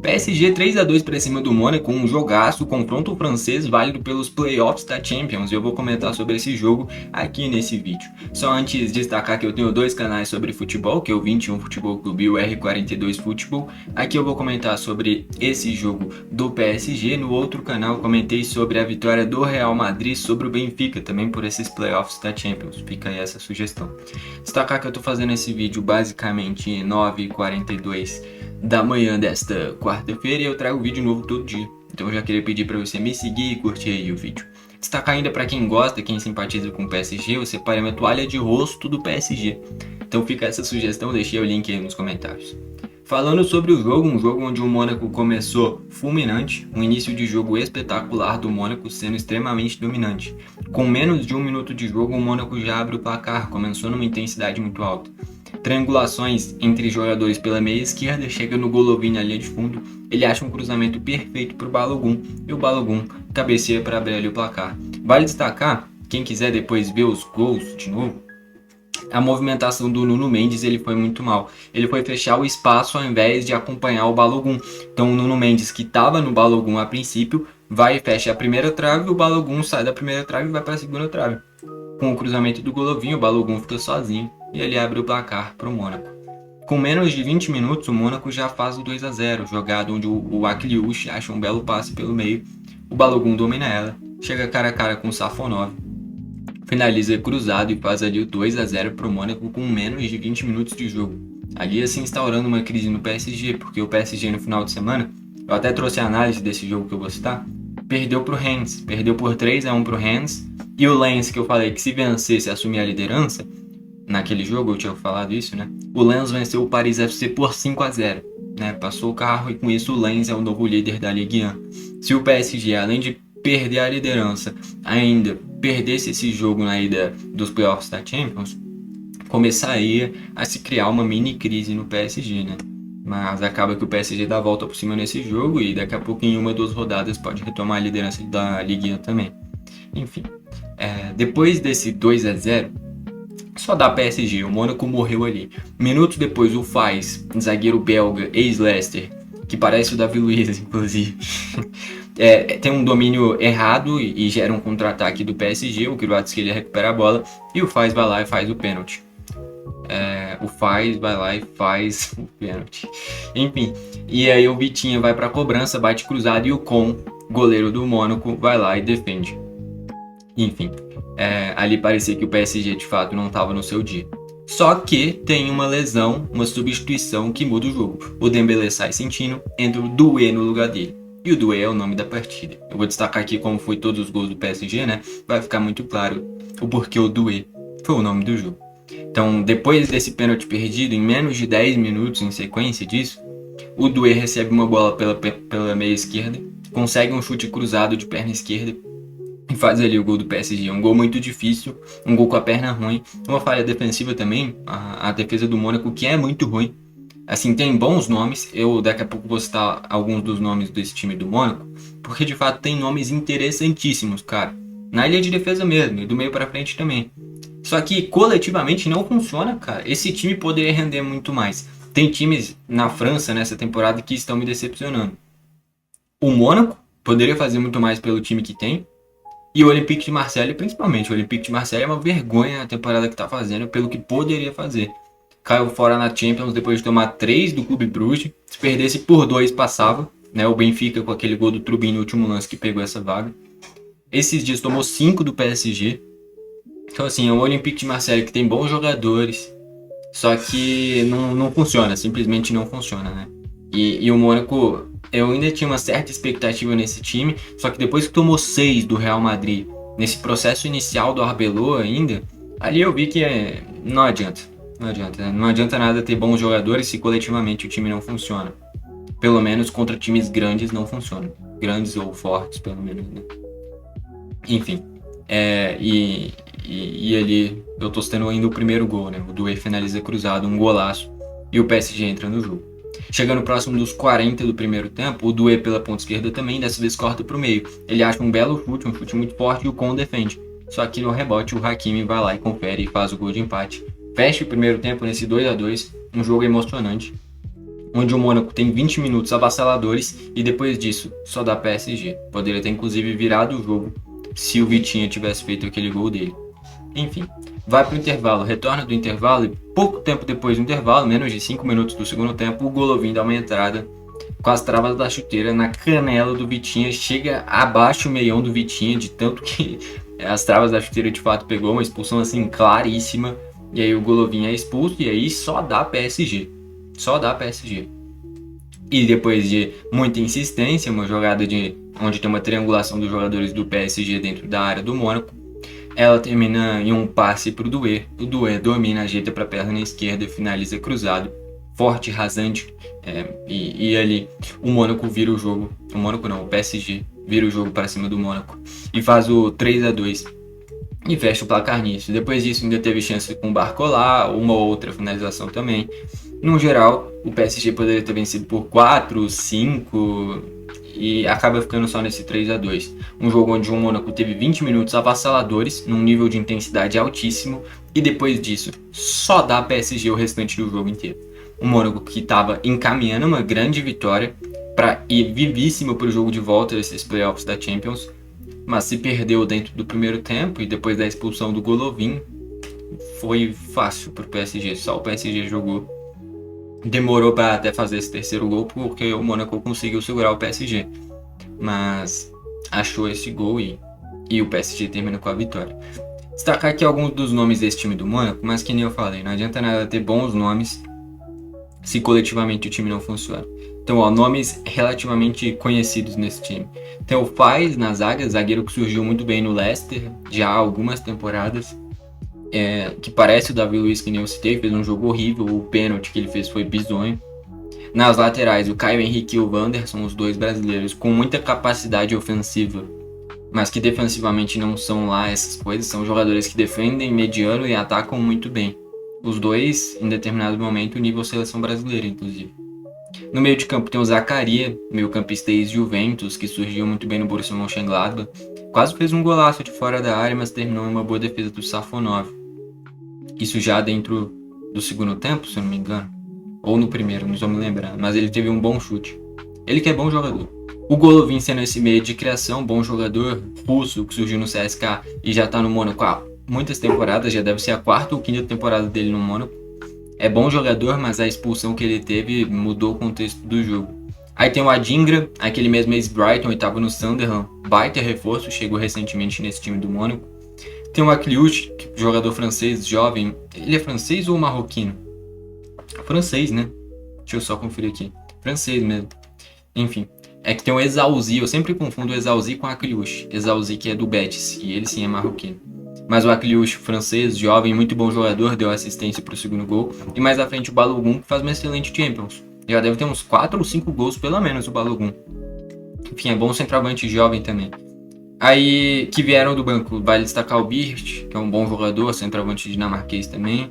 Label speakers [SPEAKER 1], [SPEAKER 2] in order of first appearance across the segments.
[SPEAKER 1] PSG 3-2 para cima do Mônaco, um jogaço, confronto francês válido pelos playoffs da Champions. Eu vou comentar sobre esse jogo aqui nesse vídeo. Só antes destacar que eu tenho dois canais sobre futebol, que é o 21 Futebol Clube e o R42 Futebol. Aqui eu vou comentar sobre esse jogo do PSG. No outro canal eu comentei sobre a vitória do Real Madrid sobre o Benfica, também por esses playoffs da Champions. Fica aí essa sugestão. Destacar que eu tô fazendo esse vídeo basicamente 9h42 da manhã desta quarta-feira e eu trago vídeo novo todo dia. Então eu já queria pedir para você me seguir e curtir aí o vídeo. Destacar ainda para quem gosta, quem simpatiza com o PSG, eu separei uma toalha de rosto do PSG. Então fica essa sugestão, deixei o link aí nos comentários. Falando sobre o jogo, um jogo onde o Mônaco começou fulminante, um início de jogo espetacular do Mônaco sendo extremamente dominante. Com menos de um minuto de jogo, o Mônaco já abre o placar, começou numa intensidade muito alta. Triangulações entre jogadores pela meia esquerda, chega no Golovin na linha de fundo, ele acha um cruzamento perfeito para o Balogun e o Balogun cabeceia para abrir ali o placar. Vale destacar, quem quiser depois ver os gols de novo, a movimentação do Nuno Mendes ele foi muito mal. Ele foi fechar o espaço ao invés de acompanhar o Balogun. Então o Nuno Mendes, que estava no Balogun a princípio, vai e fecha a primeira trave, o Balogun sai da primeira trave e vai para a segunda trave. Com o cruzamento do Golovin, o Balogun fica sozinho e ele abre o placar para o Mônaco. Com menos de 20 minutos, o Mônaco já faz o 2-0, jogado onde o Akliouche acha um belo passe pelo meio, o Balogun domina ela, chega cara a cara com o Safonov, finaliza cruzado e faz ali o 2-0 para o Mônaco com menos de 20 minutos de jogo. Ali assim instaurando uma crise no PSG, porque o PSG no final de semana, eu até trouxe a análise desse jogo que eu vou citar, perdeu para o Rennes, perdeu por 3-1 para o Rennes, e o Lens, que eu falei que se vencesse assumir a liderança, naquele jogo eu tinha falado isso, né? O Lens venceu o Paris FC por 5-0, né? Passou o carro e com isso o Lens é o novo líder da Ligue 1. Se o PSG, além de perder a liderança, ainda perdesse esse jogo na ida dos playoffs da Champions, começaria a se criar uma mini crise no PSG, né? Mas acaba que o PSG dá a volta por cima nesse jogo e daqui a pouco em uma ou duas rodadas pode retomar a liderança da Ligue 1 também. Enfim, depois desse 2-0, só dá PSG, o Mônaco morreu ali. Minutos depois o Faz, zagueiro belga, ex-Leicester, que parece o Davi Luiz, inclusive, tem um domínio errado e gera um contra-ataque do PSG, o Kvaratskhelia recupera a bola e o Faz vai lá e faz o pênalti. O Faz vai lá e faz o pênalti. Enfim, e aí o Vitinha vai pra cobrança, bate cruzado e o Con, goleiro do Mônaco, vai lá e defende. Enfim, ali parecia que o PSG de fato não estava no seu dia. Só que tem uma lesão, uma substituição que muda o jogo. O Dembélé sai sentindo, entra o Doué no lugar dele. E o Doué é o nome da partida. Eu vou destacar aqui como foi todos os gols do PSG, né? Vai ficar muito claro o porquê o Doué foi o nome do jogo. Então, depois desse pênalti perdido, em menos de 10 minutos em sequência disso, o Doué recebe uma bola pela meia esquerda, consegue um chute cruzado de perna esquerda e faz ali o gol do PSG. Um gol muito difícil, um gol com a perna ruim, uma falha defensiva também, a defesa do Mônaco, que é muito ruim. Assim, tem bons nomes, eu daqui a pouco vou citar alguns dos nomes desse time do Mônaco, porque de fato tem nomes interessantíssimos, cara. Na linha de defesa mesmo, e do meio para frente também. Só que coletivamente não funciona, cara. Esse time poderia render muito mais. Tem times na França nessa temporada que estão me decepcionando. O Mônaco poderia fazer muito mais pelo time que tem. E o Olympique de Marseille, principalmente. O Olympique de Marseille é uma vergonha a temporada que está fazendo pelo que poderia fazer. Caiu fora na Champions depois de tomar 3 do Clube Brugge. Se perdesse por 2 passava. Né? O Benfica com aquele gol do Trubin no último lance que pegou essa vaga. Esses dias tomou 5 do PSG. Então assim, é um Olympique de Marseille que tem bons jogadores, só que não funciona, simplesmente não funciona, né? E o Mônaco, eu ainda tinha uma certa expectativa nesse time, só que depois que tomou 6 do Real Madrid, nesse processo inicial do Arbeloa ainda, ali eu vi que não adianta, né? Não adianta nada ter bons jogadores se coletivamente o time não funciona. Pelo menos contra times grandes não funciona, grandes ou fortes pelo menos, né? Enfim, e ali eu tô tendo ainda o primeiro gol, né? O Doué finaliza cruzado, um golaço, e o PSG entra no jogo. Chegando próximo dos 40 do primeiro tempo, o Doué pela ponta esquerda também, dessa vez corta pro meio. Ele acha um belo chute, um chute muito forte, e o Con defende. Só que no rebote o Hakimi vai lá e confere e faz o gol de empate. Fecha o primeiro tempo nesse 2-2, um jogo emocionante. onde o Mônaco tem 20 minutos avassaladores e depois disso só dá PSG. Poderia ter inclusive virado o jogo se o Vitinha tivesse feito aquele gol dele. Enfim, vai para o intervalo, retorna do intervalo e pouco tempo depois do intervalo, menos de 5 minutos do segundo tempo, o Golovin dá uma entrada com as travas da chuteira na canela do Vitinha, chega abaixo o meião do Vitinha, de tanto que as travas da chuteira de fato pegou, uma expulsão assim claríssima, e aí o Golovin é expulso e aí só dá PSG. Só dá PSG. E depois de muita insistência, uma jogada onde tem uma triangulação dos jogadores do PSG dentro da área do Mônaco, ela termina em um passe para o Doué. O Doué domina, ajeita para a perna esquerda e finaliza cruzado. Forte, rasante. E ali o Mônaco vira o jogo. O Mônaco não, o PSG vira o jogo para cima do Mônaco. E faz o 3-2. E fecha o placar nisso. Depois disso ainda teve chance com o Barcola, uma ou outra finalização também. No geral, o PSG poderia ter vencido por 4, 5 e acaba ficando só nesse 3-2. Um jogo onde o Mônaco teve 20 minutos avassaladores, num nível de intensidade altíssimo, e depois disso só dá PSG o restante do jogo inteiro. O Mônaco que estava encaminhando uma grande vitória para ir vivíssimo para o jogo de volta desses playoffs da Champions, mas se perdeu dentro do primeiro tempo e depois da expulsão do Golovin, foi fácil para o PSG, só o PSG jogou. Demorou para até fazer esse terceiro gol porque o Mônaco conseguiu segurar o PSG, mas achou esse gol e o PSG termina com a vitória. Destacar aqui alguns dos nomes desse time do Mônaco, mas que nem eu falei, não adianta nada ter bons nomes se coletivamente o time não funciona. Então, nomes relativamente conhecidos nesse time. Tem o Faz na zaga, zagueiro que surgiu muito bem no Leicester já há algumas temporadas. Que parece o Davi Luiz, que nem eu citei, fez um jogo horrível, o pênalti que ele fez foi bizonho. Nas laterais, o Caio Henrique e o Wanderson, os dois brasileiros, com muita capacidade ofensiva, mas que defensivamente não são lá essas coisas, são jogadores que defendem mediano e atacam muito bem. Os dois, em determinado momento, nível seleção brasileira, inclusive. No meio de campo tem o Zaccaria, meio-campista ex-Juventus, que surgiu muito bem no Borussia Mönchengladbach. Quase fez um golaço de fora da área, mas terminou em uma boa defesa do Safonov. Isso já dentro do segundo tempo, se eu não me engano. Ou no primeiro, não estou me lembrando. Mas ele teve um bom chute. Ele que é bom jogador. O Golovin sendo esse meio de criação, bom jogador, russo, que surgiu no CSKA e já está no Mônaco há muitas temporadas, já deve ser a 4ª ou 5ª temporada dele no Mônaco. É bom jogador, mas a expulsão que ele teve mudou o contexto do jogo. Aí tem o Adingra, aquele mesmo ex-Brighton, estava no Sunderland, baita reforço, chegou recentemente nesse time do Mônaco. Tem o Akliouche, jogador francês, jovem. Ele é francês ou marroquino? Francês, né? Deixa eu só conferir aqui. Francês mesmo. Enfim, é que tem o Ezauzi, eu sempre confundo o Ezauzi com o Akliouche. Ezauzi que é do Betis, e ele sim é marroquino. Mas o Akliouche, francês, jovem, muito bom jogador, deu assistência para o segundo gol. E mais à frente o Balogun, que faz uma excelente Champions. Já deve ter uns 4 ou 5 gols pelo menos o Balogun. Enfim, é bom centroavante jovem também. Aí, que vieram do banco, vale destacar o Birch, que é um bom jogador, centroavante dinamarquês também.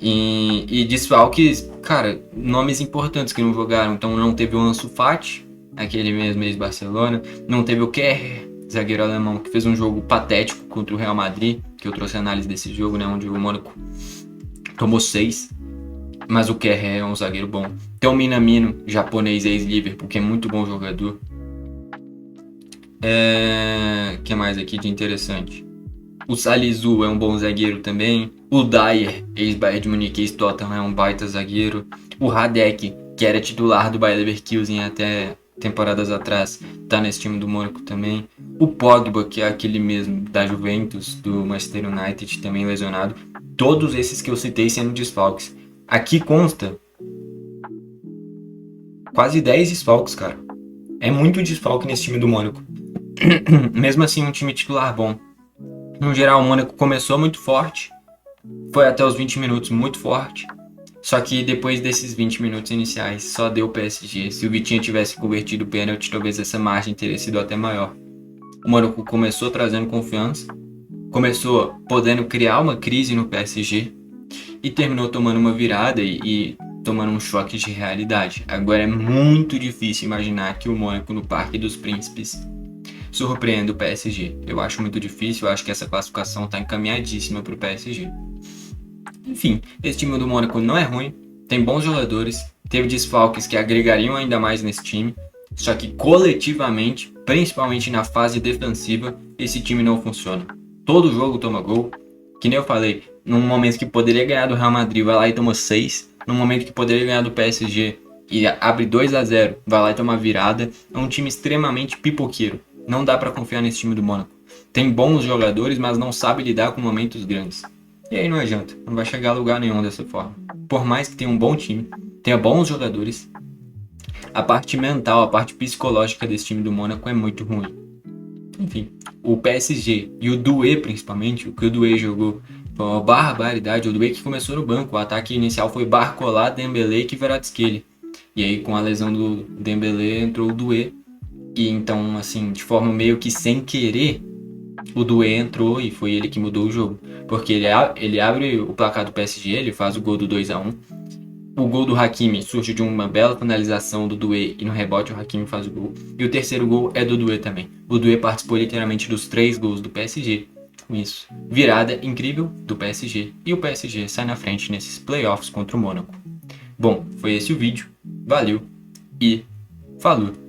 [SPEAKER 1] E desfalques, cara, nomes importantes que não jogaram. Então não teve o Ansu Fati, aquele mesmo ex-Barcelona. Não teve o Kerr, zagueiro alemão, que fez um jogo patético contra o Real Madrid, que eu trouxe análise desse jogo, né, onde o Mônaco tomou 6. Mas o Kerr é um zagueiro bom. Tem o Minamino, japonês ex-Liverpool, que é muito bom jogador. Que mais aqui de interessante? O Salisu é um bom zagueiro também. O Dyer, ex-Bayern de Munique, ex-Tottenham, é um baita zagueiro. O Radek, que era titular do Bayer Leverkusen até temporadas atrás, tá nesse time do Mônaco também. O Pogba, que é aquele mesmo da Juventus, do Manchester United, também lesionado. Todos esses que eu citei sendo desfalques. Aqui consta quase 10 desfalques, cara. É muito desfalque nesse time do Mônaco. Mesmo assim, um time titular bom. No geral, o Mônaco começou muito forte, foi até os 20 minutos muito forte, só que depois desses 20 minutos iniciais só deu o PSG. Se o Vitinha tivesse convertido o pênalti, talvez essa margem teria sido até maior. O Mônaco começou trazendo confiança, começou podendo criar uma crise no PSG e terminou tomando uma virada e tomando um choque de realidade. Agora é muito difícil imaginar que o Mônaco no Parque dos Príncipes surpreende o PSG. Eu acho muito difícil, eu acho que essa classificação está encaminhadíssima para o PSG. Enfim, esse time do Mônaco não é ruim, tem bons jogadores, teve desfalques que agregariam ainda mais nesse time, só que coletivamente, principalmente na fase defensiva, esse time não funciona. Todo jogo toma gol, que nem eu falei, num momento que poderia ganhar do Real Madrid, vai lá e toma 6, num momento que poderia ganhar do PSG e abre 2-0, vai lá e toma virada. É um time extremamente pipoqueiro, não dá pra confiar nesse time do Mônaco. Tem bons jogadores, mas não sabe lidar com momentos grandes. E aí não adianta, não vai chegar a lugar nenhum dessa forma. Por mais que tenha um bom time, tenha bons jogadores, a parte mental, a parte psicológica desse time do Mônaco é muito ruim. Enfim, o PSG e o Doué principalmente, o que o Doué jogou foi uma barbaridade. O Doué que começou no banco, o ataque inicial foi Barcola, Dembélé e Kvaratskhelia. E aí com a lesão do Dembélé entrou o Doué. E então, assim, de forma meio que sem querer, o Doué entrou e foi ele que mudou o jogo. Porque ele abre o placar do PSG, ele faz o gol do 2-1. O gol do Hakimi surge de uma bela finalização do Doué e no rebote o Hakimi faz o gol. E o terceiro gol é do Doué também. O Doué participou literalmente dos 3 gols do PSG. Com isso, virada incrível do PSG. E o PSG sai na frente nesses playoffs contra o Mônaco. Bom, foi esse o vídeo. Valeu e falou!